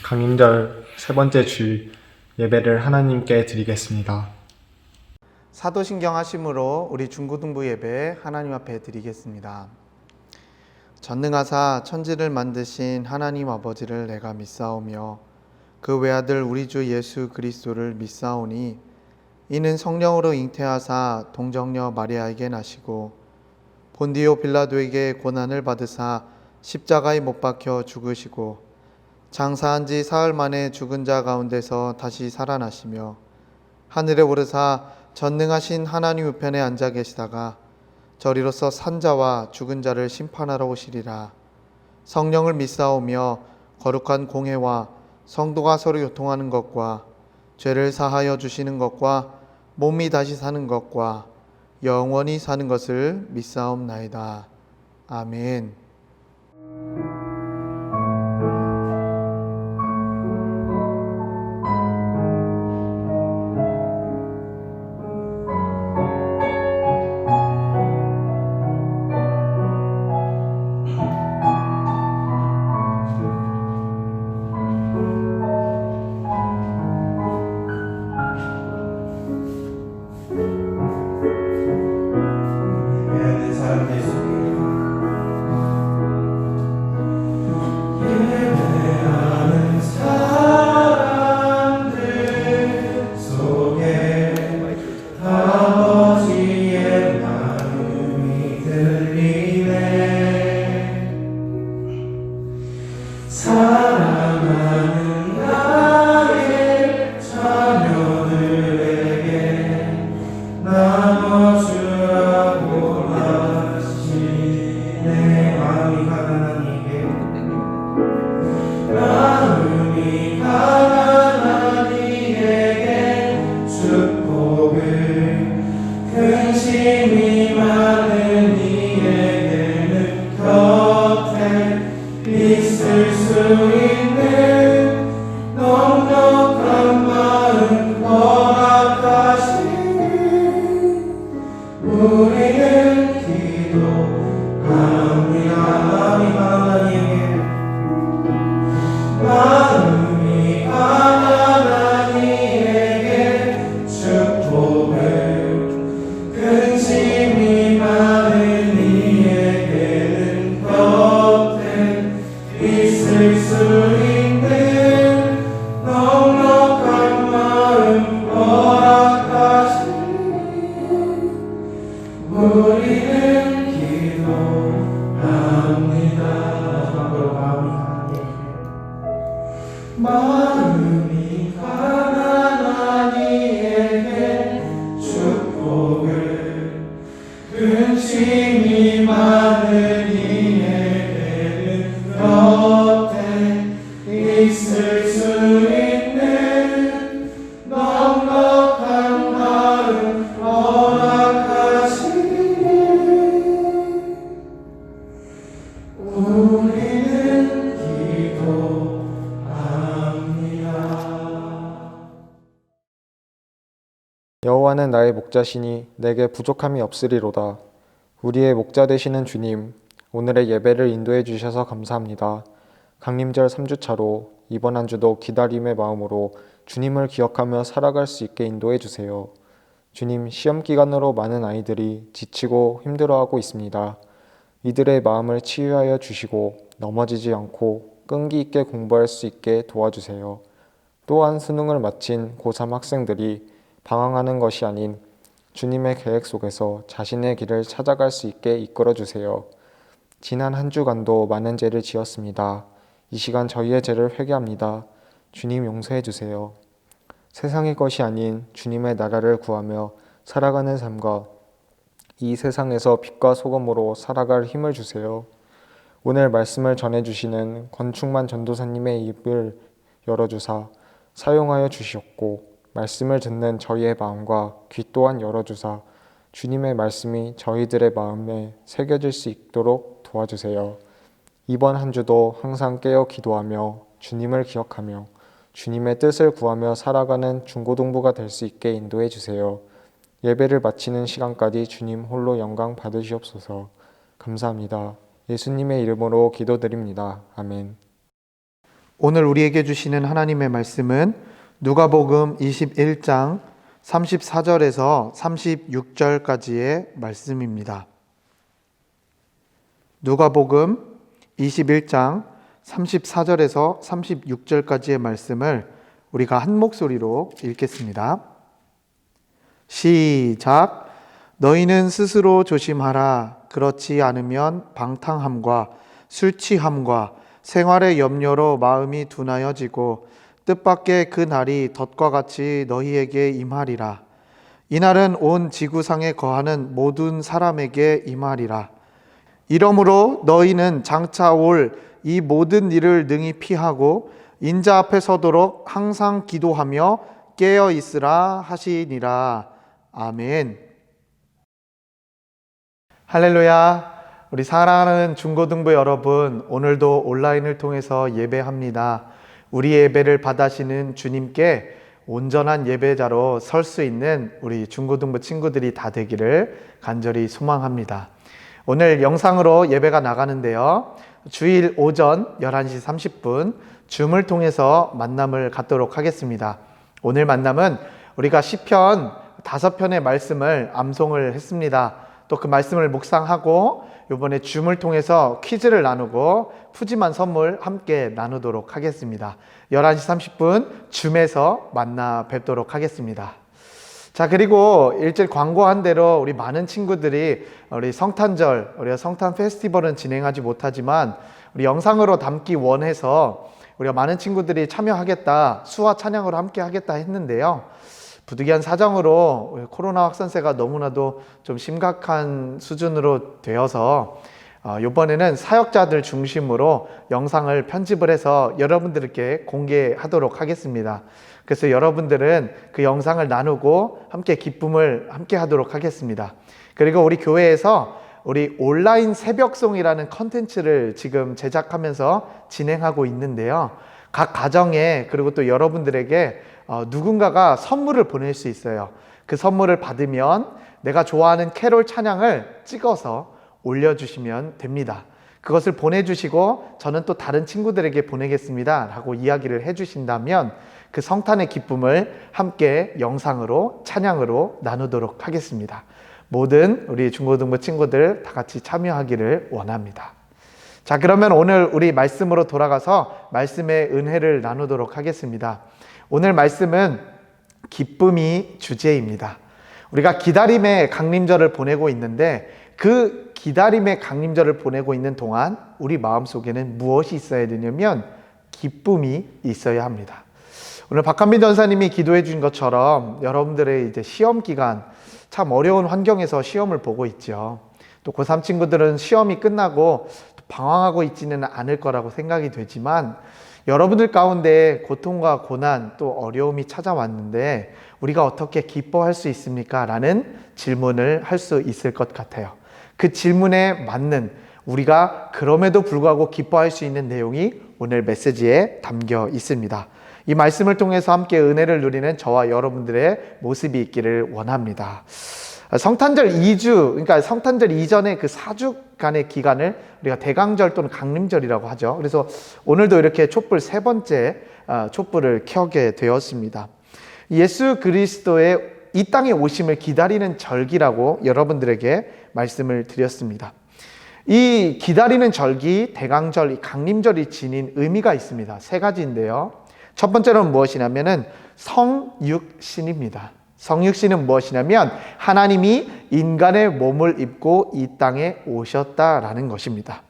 강림절 세 번째 주 예배를 하나님께 드리겠습니다. 사도신경 하심으로 우리 중고등부 예배 하나님 앞에 드리겠습니다. 전능하사 천지를 만드신 하나님 아버지를 내가 믿사오며 그 외아들 우리 주 예수 그리스도를 믿사오니 이는 성령으로 잉태하사 동정녀 마리아에게 나시고 본디오 빌라도에게 고난을 받으사 십자가에 못 박혀 죽으시고 장사한 지 사흘 만에 죽은 자 가운데서 다시 살아나시며 하늘에 오르사 전능하신 하나님 우편에 앉아 계시다가 저리로서 산자와 죽은 자를 심판하러 오시리라. 성령을 믿사오며 거룩한 공회와 성도가 서로 교통하는 것과 죄를 사하여 주시는 것과 몸이 다시 사는 것과 영원히 사는 것을 믿사옵나이다. 아멘. 마음이 가난한 이에게 축복을, 근심이 많은 이에게는 곁에 있을 수 있는 넉넉한 마음 허락하시니 우리는 기도 여호와는 나의 목자시니 내게 부족함이 없으리로다. 우리의 목자 되시는 주님, 오늘의 예배를 인도해 주셔서 감사합니다. 강림절 3주차로 이번 한 주도 기다림의 마음으로 주님을 기억하며 살아갈 수 있게 인도해 주세요. 주님, 시험 기간으로 많은 아이들이 지치고 힘들어하고 있습니다. 이들의 마음을 치유하여 주시고 넘어지지 않고 끈기 있게 공부할 수 있게 도와주세요. 또한 수능을 마친 고3 학생들이 방황하는 것이 아닌 주님의 계획 속에서 자신의 길을 찾아갈 수 있게 이끌어 주세요. 지난 한 주간도 많은 죄를 지었습니다. 이 시간 저희의 죄를 회개합니다. 주님 용서해 주세요. 세상의 것이 아닌 주님의 나라를 구하며 살아가는 삶과 이 세상에서 빛과 소금으로 살아갈 힘을 주세요. 오늘 말씀을 전해주시는 권충만 전도사님의 입을 열어주사 사용하여 주시옵고 말씀을 듣는 저희의 마음과 귀 또한 열어주사 주님의 말씀이 저희들의 마음에 새겨질 수 있도록 도와주세요. 이번 한 주도 항상 깨어 기도하며 주님을 기억하며 주님의 뜻을 구하며 살아가는 중고등부가 될 수 있게 인도해 주세요. 예배를 마치는 시간까지 주님 홀로 영광 받으시옵소서. 감사합니다. 예수님의 이름으로 기도드립니다. 아멘. 오늘 우리에게 주시는 하나님의 말씀은 누가복음 21장 34절에서 36절까지의 말씀입니다. 누가복음 21장 34절에서 36절까지의 말씀을 우리가 한 목소리로 읽겠습니다. 시작. 너희는 스스로 조심하라. 그렇지 않으면 방탕함과 술 취함과 생활의 염려로 마음이 둔하여지고 뜻밖의 그 날이 덫과 같이 너희에게 임하리라. 이날은 온 지구상에 거하는 모든 사람에게 임하리라. 이러므로 너희는 장차 올 이 모든 일을 능히 피하고 인자 앞에 서도록 항상 기도하며 깨어 있으라 하시니라. 아멘. 할렐루야. 우리 사랑하는 중고등부 여러분, 오늘도 온라인을 통해서 예배합니다. 우리 예배를 받아시는 주님께 온전한 예배자로 설 수 있는 우리 중고등부 친구들이 다 되기를 간절히 소망합니다. 오늘 영상으로 예배가 나가는데요. 주일 오전 11시 30분 줌을 통해서 만남을 갖도록 하겠습니다. 오늘 만남은 우리가 시편 5편의 말씀을 암송을 했습니다. 또 그 말씀을 묵상하고 이번에 줌을 통해서 퀴즈를 나누고 푸짐한 선물 함께 나누도록 하겠습니다. 11시 30분 줌에서 만나 뵙도록 하겠습니다. 자, 그리고 일절 광고한 대로 우리 많은 친구들이 우리 성탄절, 우리가 성탄 페스티벌은 진행하지 못하지만 우리 영상으로 담기 원해서 우리가 많은 친구들이 참여하겠다, 수화 찬양으로 함께 하겠다 했는데요. 부득이한 사정으로 코로나 확산세가 너무나도 좀 심각한 수준으로 되어서 이번에는 사역자들 중심으로 영상을 편집을 해서 여러분들께 공개하도록 하겠습니다. 그래서 여러분들은 그 영상을 나누고 함께 기쁨을 함께 하도록 하겠습니다. 그리고 우리 교회에서 우리 온라인 새벽송이라는 컨텐츠를 지금 제작하면서 진행하고 있는데요. 각 가정에 그리고 또 여러분들에게 누군가가 선물을 보낼 수 있어요. 그 선물을 받으면 내가 좋아하는 캐롤 찬양을 찍어서 올려주시면 됩니다. 그것을 보내주시고 저는 또 다른 친구들에게 보내겠습니다 라고 이야기를 해주신다면 그 성탄의 기쁨을 함께 영상으로 찬양으로 나누도록 하겠습니다. 모든 우리 중고등부 친구들 다 같이 참여하기를 원합니다. 자, 그러면 오늘 우리 말씀으로 돌아가서 말씀의 은혜를 나누도록 하겠습니다. 오늘 말씀은 기쁨이 주제입니다. 우리가 기다림의 강림절을 보내고 있는데 그 기다림의 강림절을 보내고 있는 동안 우리 마음속에는 무엇이 있어야 되냐면 기쁨이 있어야 합니다. 오늘 박한민 전사님이 기도해 주신 것처럼 여러분들의 이제 시험 기간 참 어려운 환경에서 시험을 보고 있죠. 또 고3 친구들은 시험이 끝나고 방황하고 있지는 않을 거라고 생각이 되지만 여러분들 가운데 고통과 고난 또 어려움이 찾아왔는데 우리가 어떻게 기뻐할 수 있습니까? 라는 질문을 할 수 있을 것 같아요. 그 질문에 맞는 우리가 그럼에도 불구하고 기뻐할 수 있는 내용이 오늘 메시지에 담겨 있습니다. 이 말씀을 통해서 함께 은혜를 누리는 저와 여러분들의 모습이 있기를 원합니다. 성탄절 2주, 그러니까 성탄절 이전에 그 4주간의 기간을 우리가 대강절 또는 강림절이라고 하죠. 그래서 오늘도 이렇게 촛불 세 번째 촛불을 켜게 되었습니다. 예수 그리스도의 이 땅에 오심을 기다리는 절기라고 여러분들에게 말씀을 드렸습니다. 이 기다리는 절기, 대강절, 강림절이 지닌 의미가 있습니다. 세 가지인데요. 첫 번째로는 무엇이냐면은 성육신입니다. 성육신은 무엇이냐면 하나님이 인간의 몸을 입고 이 땅에 오셨다라는 것입니다.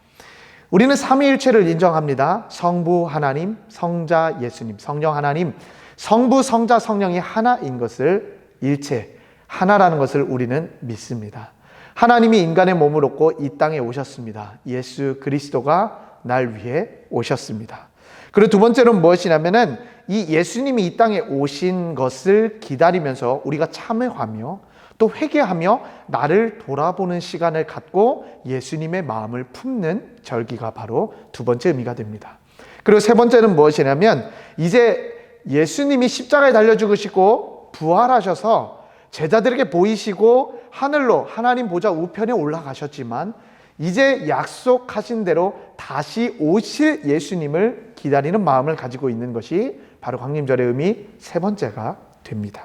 우리는 삼위일체를 인정합니다. 성부 하나님, 성자 예수님, 성령 하나님, 성부, 성자, 성령이 하나인 것을 일체, 하나라는 것을 우리는 믿습니다. 하나님이 인간의 몸을 얻고 이 땅에 오셨습니다. 예수 그리스도가 날 위해 오셨습니다. 그리고 두 번째로는 무엇이냐면은 이 예수님이 이 땅에 오신 것을 기다리면서 우리가 참회하며 또 회개하며 나를 돌아보는 시간을 갖고 예수님의 마음을 품는 절기가 바로 두 번째 의미가 됩니다. 그리고 세 번째는 무엇이냐면 이제 예수님이 십자가에 달려 죽으시고 부활하셔서 제자들에게 보이시고 하늘로 하나님 보좌 우편에 올라가셨지만 이제 약속하신 대로 다시 오실 예수님을 기다리는 마음을 가지고 있는 것이 바로 강림절의 의미 세 번째가 됩니다.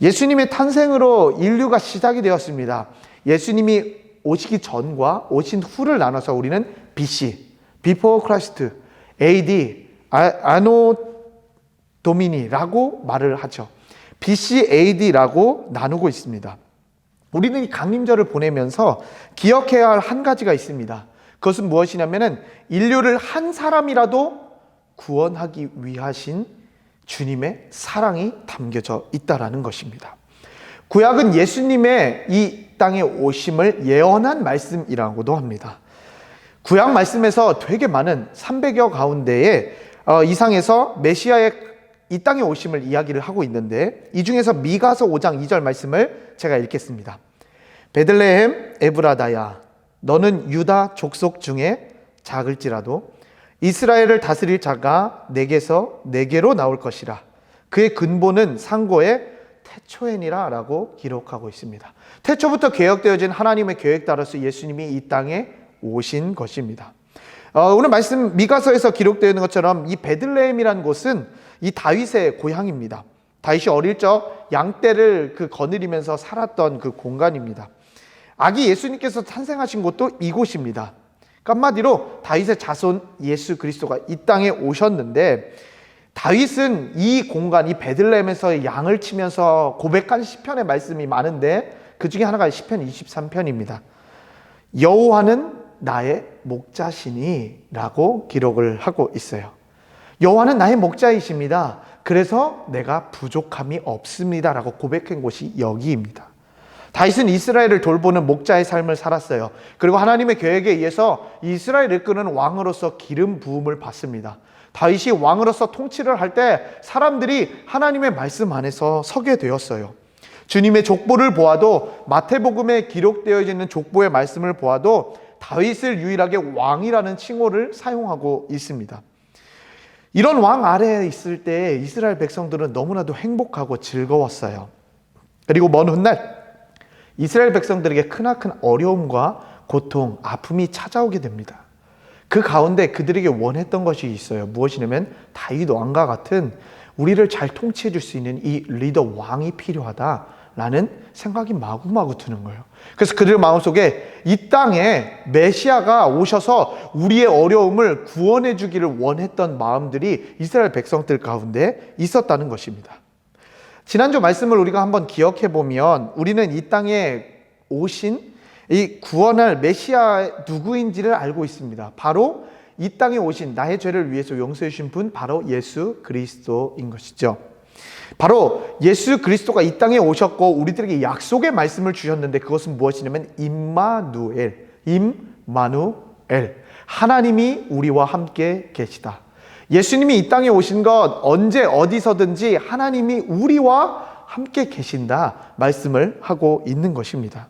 예수님의 탄생으로 인류가 시작이 되었습니다. 예수님이 오시기 전과 오신 후를 나눠서 우리는 BC, Before Christ, AD, Anno Domini라고 말을 하죠. BC, AD라고 나누고 있습니다. 우리는 이 강림절을 보내면서 기억해야 할 한 가지가 있습니다. 그것은 무엇이냐면은 인류를 한 사람이라도 구원하기 위하신 주님의 사랑이 담겨져 있다라는 것입니다. 구약은 예수님의 이 땅에 오심을 예언한 말씀이라고도 합니다. 구약 말씀에서 되게 많은 300여 가운데에 이상에서 메시아의 이 땅에 오심을 이야기를 하고 있는데, 이 중에서 미가서 5장 2절 말씀을 제가 읽겠습니다. 베들레헴 에브라다야, 너는 유다 족속 중에 작을지라도 이스라엘을 다스릴 자가 내게서 내게로 나올 것이라. 그의 근본은 상고의 태초에니라 라고 기록하고 있습니다. 태초부터 계획되어진 하나님의 계획 따라서 예수님이 이 땅에 오신 것입니다. 오늘 말씀 미가서에서 기록되어 있는 것처럼 이 베들레헴이라는 곳은 이 다윗의 고향입니다. 다윗이 어릴 적 양떼를 거느리면서 살았던 그 공간입니다. 아기 예수님께서 탄생하신 곳도 이곳입니다. 한마디로 다윗의 자손 예수 그리스도가 이 땅에 오셨는데, 다윗은 이 공간, 이 베들레헴에서 양을 치면서 고백한 시편의 말씀이 많은데 그 중에 하나가 시편 23편입니다. 여호와는 나의 목자시니 라고 기록을 하고 있어요. 여호와는 나의 목자이십니다. 그래서 내가 부족함이 없습니다 라고 고백한 곳이 여기입니다. 다윗은 이스라엘을 돌보는 목자의 삶을 살았어요. 그리고 하나님의 계획에 의해서 이스라엘을 이끄는 왕으로서 기름 부음을 받습니다. 다윗이 왕으로서 통치를 할 때 사람들이 하나님의 말씀 안에서 서게 되었어요. 주님의 족보를 보아도, 마태복음에 기록되어 있는 족보의 말씀을 보아도 다윗을 유일하게 왕이라는 칭호를 사용하고 있습니다. 이런 왕 아래에 있을 때 이스라엘 백성들은 너무나도 행복하고 즐거웠어요. 그리고 먼 훗날 이스라엘 백성들에게 크나큰 어려움과 고통, 아픔이 찾아오게 됩니다. 그 가운데 그들에게 원했던 것이 있어요. 무엇이냐면 다윗 왕과 같은 우리를 잘 통치해 줄 수 있는 이 리더 왕이 필요하다라는 생각이 마구마구 드는 거예요. 그래서 그들 마음속에 이 땅에 메시아가 오셔서 우리의 어려움을 구원해 주기를 원했던 마음들이 이스라엘 백성들 가운데 있었다는 것입니다. 지난주 말씀을 우리가 한번 기억해 보면 우리는 이 땅에 오신 이 구원할 메시아 누구인지를 알고 있습니다. 바로 이 땅에 오신, 나의 죄를 위해서 용서해 주신 분, 바로 예수 그리스도인 것이죠. 바로 예수 그리스도가 이 땅에 오셨고 우리들에게 약속의 말씀을 주셨는데, 그것은 무엇이냐면 임마누엘, 하나님이 우리와 함께 계시다. 예수님이 이 땅에 오신 것, 언제 어디서든지 하나님이 우리와 함께 계신다 말씀을 하고 있는 것입니다.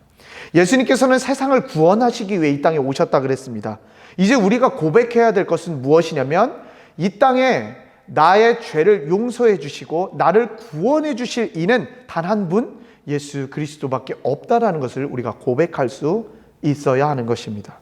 예수님께서는 세상을 구원하시기 위해 이 땅에 오셨다 그랬습니다. 이제 우리가 고백해야 될 것은 무엇이냐면, 이 땅에 나의 죄를 용서해 주시고 나를 구원해 주실 이는 단 한 분, 예수 그리스도밖에 없다라는 것을 우리가 고백할 수 있어야 하는 것입니다.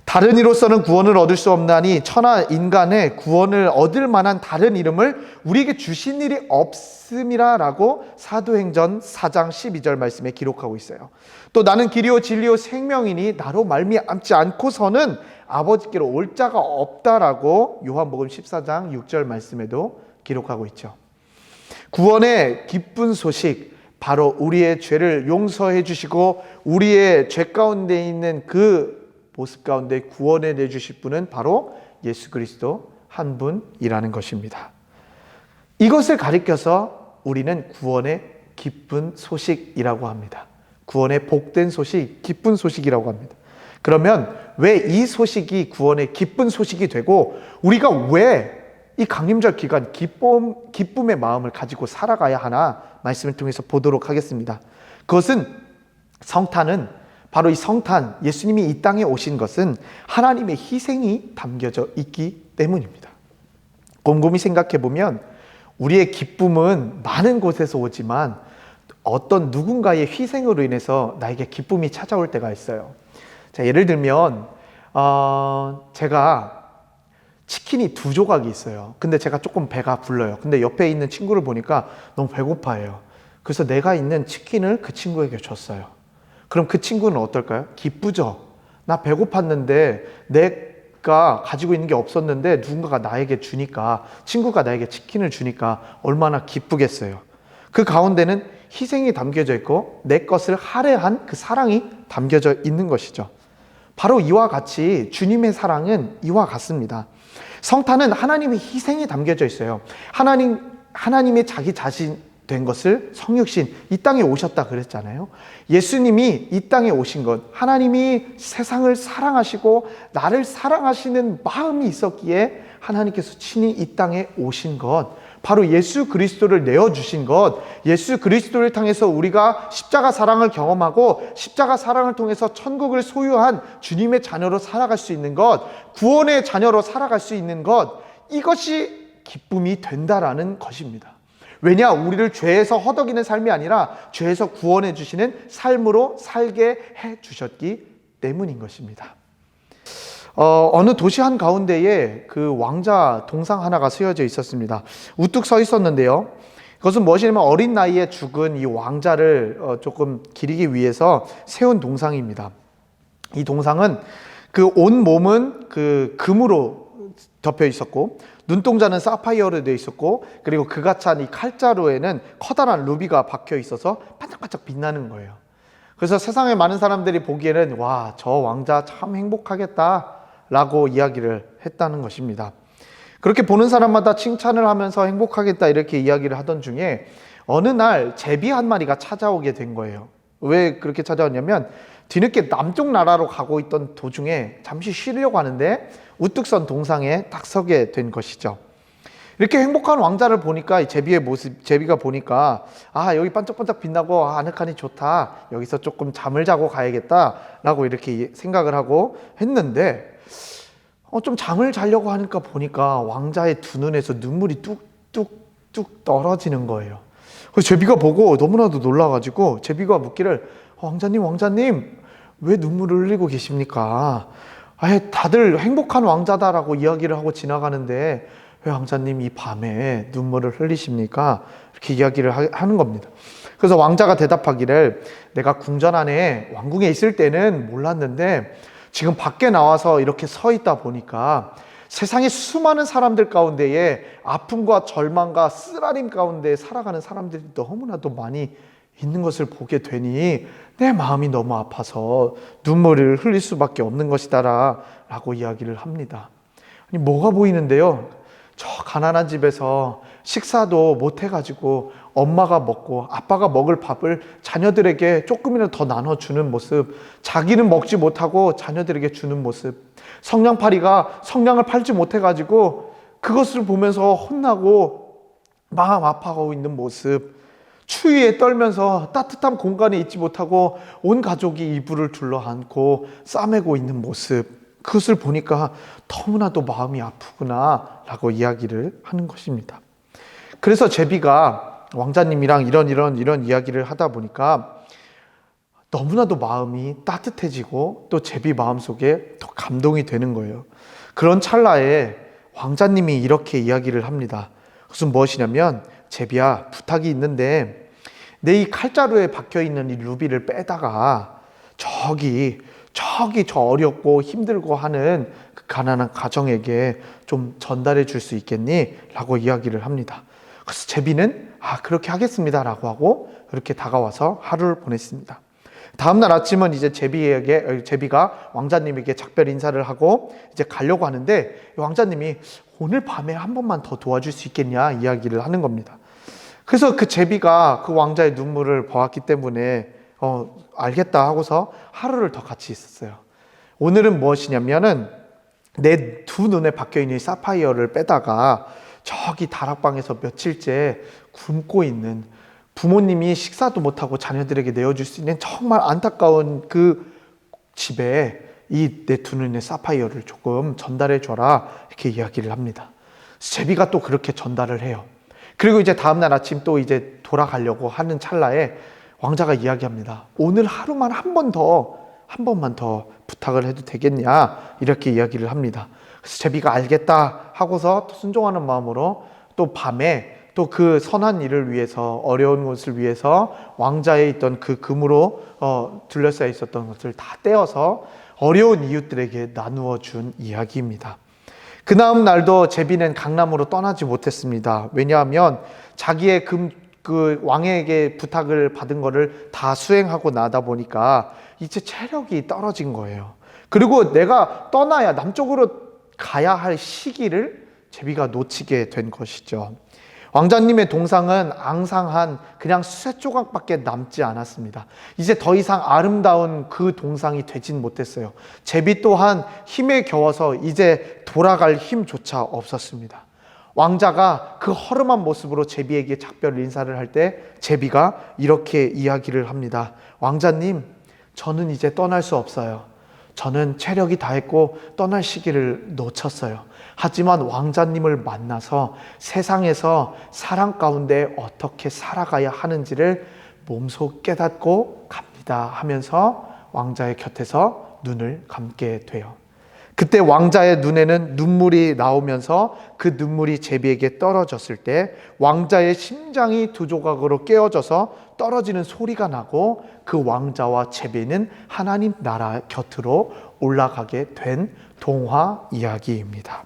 다른 이로서는 구원을 얻을 수 없나니 천하 인간의 구원을 얻을 만한 다른 이름을 우리에게 주신 일이 없음이라 라고 사도행전 4장 12절 말씀에 기록하고 있어요. 또 나는 길이요 진리요 생명이니 나로 말미암지 않고서는 아버지께로 올 자가 없다라고 요한복음 14장 6절 말씀에도 기록하고 있죠. 구원의 기쁜 소식, 바로 우리의 죄를 용서해 주시고 우리의 죄 가운데 있는 그 모습 가운데 구원해 내주실 분은 바로 예수 그리스도 한 분이라는 것입니다. 이것을 가리켜서 우리는 구원의 기쁜 소식이라고 합니다. 구원의 복된 소식, 기쁜 소식이라고 합니다. 그러면 왜 이 소식이 구원의 기쁜 소식이 되고 우리가 왜 이 강림절 기간 기쁨의 마음을 가지고 살아가야 하나 말씀을 통해서 보도록 하겠습니다. 그것은 성탄은 바로 이 성탄, 예수님이 이 땅에 오신 것은 하나님의 희생이 담겨져 있기 때문입니다. 곰곰이 생각해 보면 우리의 기쁨은 많은 곳에서 오지만 어떤 누군가의 희생으로 인해서 나에게 기쁨이 찾아올 때가 있어요. 자, 예를 들면 제가 치킨이 2조각이 있어요. 근데 제가 조금 배가 불러요. 근데 옆에 있는 친구를 보니까 너무 배고파해요. 그래서 내가 있는 치킨을 그 친구에게 줬어요. 그럼 그 친구는 어떨까요? 기쁘죠? 나 배고팠는데 내가 가지고 있는 게 없었는데 누군가가 나에게 주니까, 친구가 나에게 치킨을 주니까 얼마나 기쁘겠어요. 그 가운데는 희생이 담겨져 있고 내 것을 할애한 그 사랑이 담겨져 있는 것이죠. 바로 이와 같이 주님의 사랑은 이와 같습니다. 성탄은 하나님의 희생이 담겨져 있어요. 하나님의 자기 자신 된 것을 성육신, 이 땅에 오셨다 그랬잖아요. 예수님이 이 땅에 오신 것, 하나님이 세상을 사랑하시고 나를 사랑하시는 마음이 있었기에 하나님께서 친히 이 땅에 오신 것, 바로 예수 그리스도를 내어주신 것, 예수 그리스도를 통해서 우리가 십자가 사랑을 경험하고 십자가 사랑을 통해서 천국을 소유한 주님의 자녀로 살아갈 수 있는 것, 구원의 자녀로 살아갈 수 있는 것, 이것이 기쁨이 된다라는 것입니다. 왜냐? 우리를 죄에서 허덕이는 삶이 아니라 죄에서 구원해 주시는 삶으로 살게 해 주셨기 때문인 것입니다. 어느 도시 한 가운데에 그 왕자 동상 하나가 쓰여져 있었습니다. 우뚝 서 있었는데요. 그것은 무엇이냐면 어린 나이에 죽은 이 왕자를 조금 기리기 위해서 세운 동상입니다. 이 동상은 그 온 몸은 그 금으로 덮여 있었고 눈동자는 사파이어로 되어 있었고, 그리고 그가 찬 이 칼자루에는 커다란 루비가 박혀 있어서 반짝반짝 빛나는 거예요. 그래서 세상에 많은 사람들이 보기에는 와, 저 왕자 참 행복하겠다 라고 이야기를 했다는 것입니다. 그렇게 보는 사람마다 칭찬을 하면서 행복하겠다 이렇게 이야기를 하던 중에 어느 날 제비 한 마리가 찾아오게 된 거예요. 왜 그렇게 찾아왔냐면 뒤늦게 남쪽 나라로 가고 있던 도중에 잠시 쉬려고 하는데 우뚝 선 동상에 딱 서게 된 것이죠. 이렇게 행복한 왕자를 보니까 이 제비의 모습, 제비가 보니까 아, 여기 반짝반짝 빛나고 아늑하니 좋다, 여기서 조금 잠을 자고 가야겠다 라고 이렇게 생각을 하고 했는데 좀 잠을 자려고 하니까 보니까 왕자의 두 눈에서 눈물이 뚝뚝뚝 떨어지는 거예요. 그래서 제비가 보고 너무나도 놀라가지고 제비가 묻기를 왕자님 왜 눈물을 흘리고 계십니까? 아예 다들 행복한 왕자다라고 이야기를 하고 지나가는데 왜 왕자님 이 밤에 눈물을 흘리십니까? 이렇게 이야기를 하는 겁니다. 그래서 왕자가 대답하기를 내가 궁전 안에 왕궁에 있을 때는 몰랐는데 지금 밖에 나와서 이렇게 서 있다 보니까 세상의 수많은 사람들 가운데에 아픔과 절망과 쓰라림 가운데 살아가는 사람들이 너무나도 많이 있는 것을 보게 되니 내 마음이 너무 아파서 눈물을 흘릴 수밖에 없는 것이다 라고 이야기를 합니다. 아니, 뭐가 보이는데요? 저 가난한 집에서 식사도 못 해가지고 엄마가 먹고 아빠가 먹을 밥을 자녀들에게 조금이라도 더 나눠주는 모습, 자기는 먹지 못하고 자녀들에게 주는 모습, 성냥팔이가 성냥을 팔지 못해가지고 그것을 보면서 혼나고 마음 아파하고 있는 모습, 추위에 떨면서 따뜻한 공간에 있지 못하고 온 가족이 이불을 둘러안고 싸매고 있는 모습, 그것을 보니까 너무나도 마음이 아프구나 라고 이야기를 하는 것입니다. 그래서 제비가 왕자님이랑 이런 이야기를 하다 보니까 너무나도 마음이 따뜻해지고 또 제비 마음속에 더 감동이 되는 거예요. 그런 찰나에 왕자님이 이렇게 이야기를 합니다. 그것은 무엇이냐면 제비야, 부탁이 있는데 내 이 칼자루에 박혀있는 이 루비를 빼다가 저기 저 어렵고 힘들고 하는 그 가난한 가정에게 좀 전달해 줄 수 있겠니? 라고 이야기를 합니다. 그래서 제비는 그렇게 하겠습니다 라고 하고 그렇게 다가와서 하루를 보냈습니다. 다음날 아침은 이제 제비가 왕자님에게 작별 인사를 하고 이제 가려고 하는데 왕자님이 오늘 밤에 한 번만 더 도와줄 수 있겠냐 이야기를 하는 겁니다. 그래서 그 제비가 그 왕자의 눈물을 보았기 때문에 알겠다 하고서 하루를 더 같이 있었어요. 오늘은 무엇이냐면은 내 두 눈에 박혀있는 사파이어를 빼다가 저기 다락방에서 며칠째 굶고 있는, 부모님이 식사도 못하고 자녀들에게 내어줄 수 있는 정말 안타까운 그 집에 이 내 두 눈의 사파이어를 조금 전달해 줘라 이렇게 이야기를 합니다. 제비가 또 그렇게 전달을 해요. 그리고 이제 다음날 아침 또 이제 돌아가려고 하는 찰나에 왕자가 이야기합니다. 오늘 하루만 한 번만 더 부탁을 해도 되겠냐 이렇게 이야기를 합니다. 그래서 제비가 알겠다 하고서 또 순종하는 마음으로 또 밤에 또 그 선한 일을 위해서 어려운 것을 위해서 왕자에 있던 그 금으로 둘러싸여 있었던 것을 다 떼어서 어려운 이웃들에게 나누어 준 이야기입니다. 그 다음 날도 제비는 강남으로 떠나지 못했습니다. 왜냐하면 자기의 그 왕에게 부탁을 받은 거를 다 수행하고 나다 보니까 이제 체력이 떨어진 거예요. 그리고 내가 떠나야 남쪽으로 가야 할 시기를 제비가 놓치게 된 것이죠. 왕자님의 동상은 앙상한 그냥 쇠 조각밖에 남지 않았습니다. 이제 더 이상 아름다운 그 동상이 되진 못했어요. 제비 또한 힘에 겨워서 이제 돌아갈 힘조차 없었습니다. 왕자가 그 허름한 모습으로 제비에게 작별 인사를 할 때 제비가 이렇게 이야기를 합니다. 왕자님, 저는 이제 떠날 수 없어요. 저는 체력이 다했고 떠날 시기를 놓쳤어요. 하지만 왕자님을 만나서 세상에서 사랑 가운데 어떻게 살아가야 하는지를 몸소 깨닫고 갑니다 하면서 왕자의 곁에서 눈을 감게 돼요. 그때 왕자의 눈에는 눈물이 나오면서 그 눈물이 제비에게 떨어졌을 때 왕자의 심장이 두 조각으로 깨어져서 떨어지는 소리가 나고 그 왕자와 제비는 하나님 나라 곁으로 올라가게 된 동화 이야기입니다.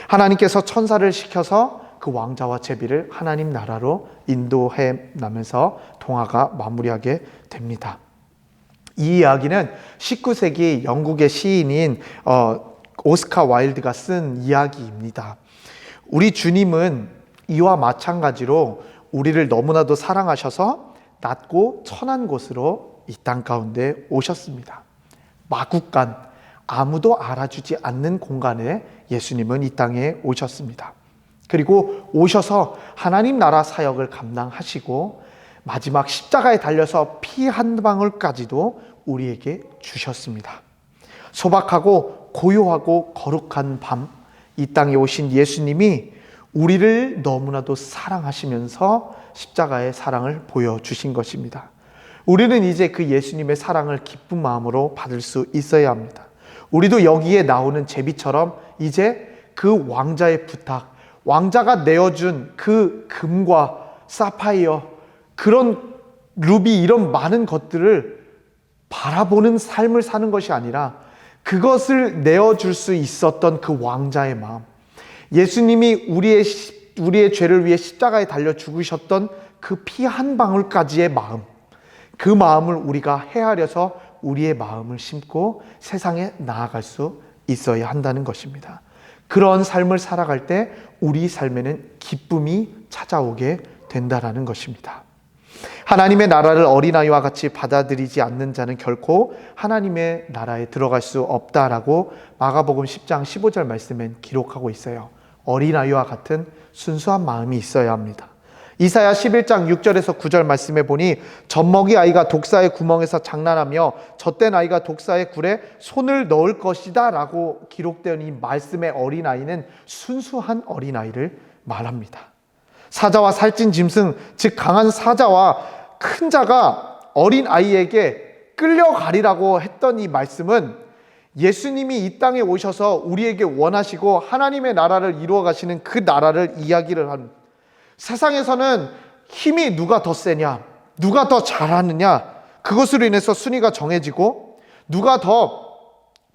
하나님께서 천사를 시켜서 그 왕자와 제비를 하나님 나라로 인도해 나면서 동화가 마무리하게 됩니다. 이 이야기는 19세기 영국의 시인인 오스카 와일드가 쓴 이야기입니다. 우리 주님은 이와 마찬가지로 우리를 너무나도 사랑하셔서 낮고 천한 곳으로 이 땅 가운데 오셨습니다. 마국간, 아무도 알아주지 않는 공간에 예수님은 이 땅에 오셨습니다. 그리고 오셔서 하나님 나라 사역을 감당하시고 마지막 십자가에 달려서 피 한 방울까지도 우리에게 주셨습니다. 소박하고 고요하고 거룩한 밤, 이 땅에 오신 예수님이 우리를 너무나도 사랑하시면서 십자가의 사랑을 보여주신 것입니다. 우리는 이제 그 예수님의 사랑을 기쁜 마음으로 받을 수 있어야 합니다. 우리도 여기에 나오는 제비처럼 이제 그 왕자의 부탁, 왕자가 내어준 그 금과 사파이어, 그런 루비, 이런 많은 것들을 바라보는 삶을 사는 것이 아니라 그것을 내어줄 수 있었던 그 왕자의 마음, 예수님이 우리의 죄를 위해 십자가에 달려 죽으셨던 그 피 한 방울까지의 마음, 그 마음을 우리가 헤아려서 우리의 마음을 심고 세상에 나아갈 수 있어야 한다는 것입니다. 그런 삶을 살아갈 때 우리 삶에는 기쁨이 찾아오게 된다라는 것입니다. 하나님의 나라를 어린아이와 같이 받아들이지 않는 자는 결코 하나님의 나라에 들어갈 수 없다라고 마가복음 10장 15절 말씀엔 기록하고 있어요. 어린아이와 같은 순수한 마음이 있어야 합니다. 이사야 11장 6절에서 9절 말씀에 보니 젖먹이 아이가 독사의 구멍에서 장난하며 젖된 아이가 독사의 굴에 손을 넣을 것이다 라고 기록되어 이 말씀의 어린아이는 순수한 어린아이를 말합니다. 사자와 살찐 짐승, 즉 강한 사자와 큰 자가 어린아이에게 끌려가리라고 했던 이 말씀은 예수님이 이 땅에 오셔서 우리에게 원하시고 하나님의 나라를 이루어 가시는 그 나라를 이야기를 합니다. 세상에서는 힘이 누가 더 세냐, 누가 더 잘하느냐, 그것으로 인해서 순위가 정해지고 누가 더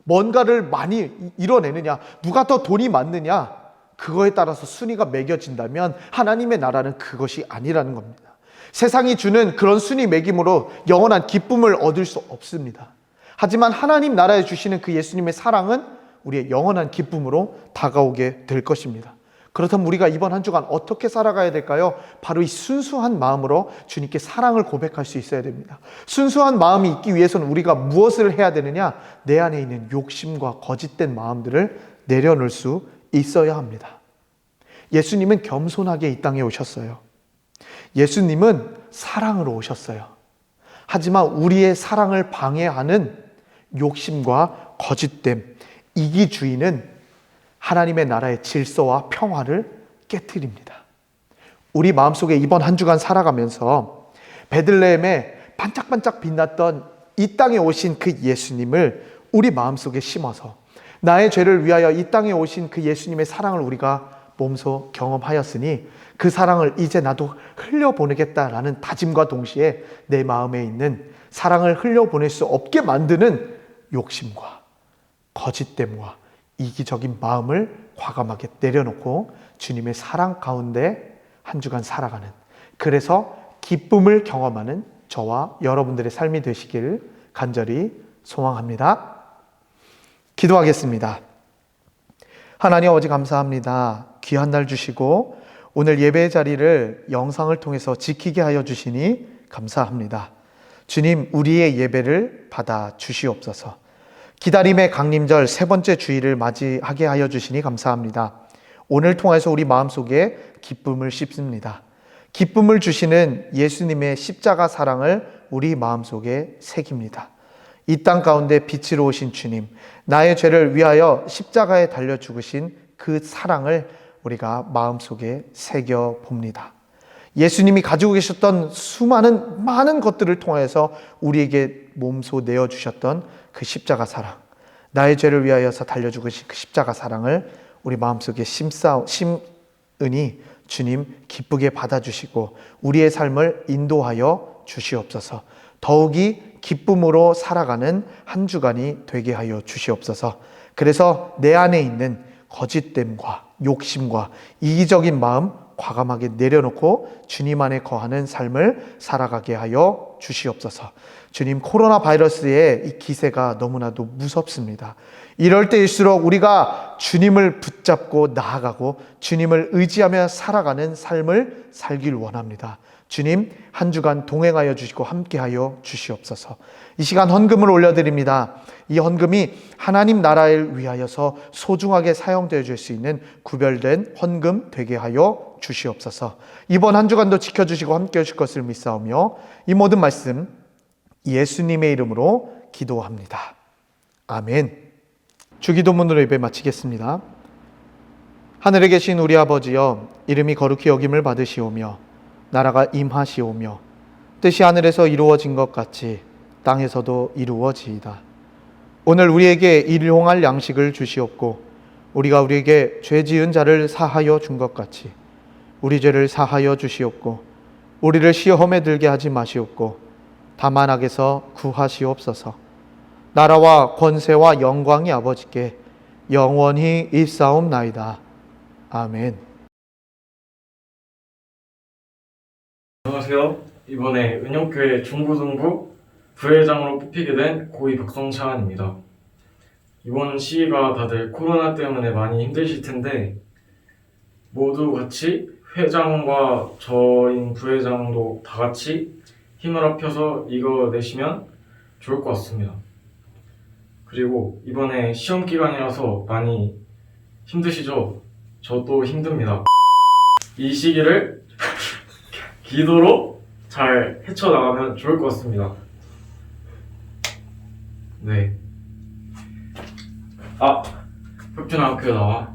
뭔가를 많이 이뤄내느냐, 누가 더 돈이 많느냐, 그거에 따라서 순위가 매겨진다면 하나님의 나라는 그것이 아니라는 겁니다. 세상이 주는 그런 순위 매김으로 영원한 기쁨을 얻을 수 없습니다. 하지만 하나님 나라에 주시는 그 예수님의 사랑은 우리의 영원한 기쁨으로 다가오게 될 것입니다. 그렇다면 우리가 이번 한 주간 어떻게 살아가야 될까요? 바로 이 순수한 마음으로 주님께 사랑을 고백할 수 있어야 됩니다. 순수한 마음이 있기 위해서는 우리가 무엇을 해야 되느냐? 내 안에 있는 욕심과 거짓된 마음들을 내려놓을 수 있어야 합니다. 예수님은 겸손하게 이 땅에 오셨어요. 예수님은 사랑으로 오셨어요. 하지만 우리의 사랑을 방해하는 욕심과 거짓됨, 이기주의는 하나님의 나라의 질서와 평화를 깨트립니다. 우리 마음속에 이번 한 주간 살아가면서 베들레헴에 반짝반짝 빛났던 이 땅에 오신 그 예수님을 우리 마음속에 심어서 나의 죄를 위하여 이 땅에 오신 그 예수님의 사랑을 우리가 몸소 경험하였으니 그 사랑을 이제 나도 흘려보내겠다라는 다짐과 동시에 내 마음에 있는 사랑을 흘려보낼 수 없게 만드는 욕심과 거짓됨과 이기적인 마음을 과감하게 내려놓고 주님의 사랑 가운데 한 주간 살아가는, 그래서 기쁨을 경험하는 저와 여러분들의 삶이 되시길 간절히 소망합니다. 기도하겠습니다. 하나님 아버지 감사합니다. 귀한 날 주시고 오늘 예배의 자리를 영상을 통해서 지키게 하여 주시니 감사합니다. 주님, 우리의 예배를 받아 주시옵소서. 기다림의 강림절 세 번째 주일을 맞이하게 하여 주시니 감사합니다. 오늘 통해서 우리 마음속에 기쁨을 씹습니다. 기쁨을 주시는 예수님의 십자가 사랑을 우리 마음속에 새깁니다. 이 땅 가운데 빛으로 오신 주님, 나의 죄를 위하여 십자가에 달려 죽으신 그 사랑을 우리가 마음속에 새겨 봅니다. 예수님이 가지고 계셨던 수많은 많은 것들을 통해서 우리에게 몸소 내어주셨던 그 십자가 사랑, 나의 죄를 위하여서 달려 죽으신 그 십자가 사랑을 우리 마음속에 심으니 주님 기쁘게 받아주시고 우리의 삶을 인도하여 주시옵소서. 더욱이 기쁨으로 살아가는 한 주간이 되게 하여 주시옵소서. 그래서 내 안에 있는 거짓됨과 욕심과 이기적인 마음 과감하게 내려놓고 주님 안에 거하는 삶을 살아가게 하여 주시옵소서. 주님, 코로나 바이러스의 이 기세가 너무나도 무섭습니다. 이럴 때일수록 우리가 주님을 붙잡고 나아가고 주님을 의지하며 살아가는 삶을 살길 원합니다. 주님, 한 주간 동행하여 주시고 함께하여 주시옵소서. 이 시간 헌금을 올려드립니다. 이 헌금이 하나님 나라를 위하여서 소중하게 사용되어 줄 수 있는 구별된 헌금 되게 하여 주시옵소서. 이번 한 주간도 지켜주시고 함께해 주실 것을 믿사오며 이 모든 말씀 예수님의 이름으로 기도합니다. 아멘. 주기도문으로 예배 마치겠습니다. 하늘에 계신 우리 아버지여, 이름이 거룩히 여김을 받으시오며 나라가 임하시오며 뜻이 하늘에서 이루어진 것 같이 땅에서도 이루어지이다. 오늘 우리에게 일용할 양식을 주시옵고 우리가 우리에게 죄 지은 자를 사하여 준 것 같이 우리 죄를 사하여 주시옵고 우리를 시험에 들게 하지 마시옵고 다만 악에서 구하시옵소서. 나라와 권세와 영광이 아버지께 영원히 있사옵나이다. 아멘. 안녕하세요. 이번에 은영교회 중고등부 부회장으로 뽑히게 된 고2 박성찬입니다. 이번 시기가 다들 코로나 때문에 많이 힘드실 텐데 모두 같이 회장과 저인 부회장도 다 같이 힘을 합쳐서 이겨내시면 좋을 것 같습니다. 그리고 이번에 시험 기간이라서 많이 힘드시죠? 저도 힘듭니다. 이 시기를 기도로 잘 헤쳐나가면 좋을 것 같습니다. 네. 혁준아, 학교에 나와.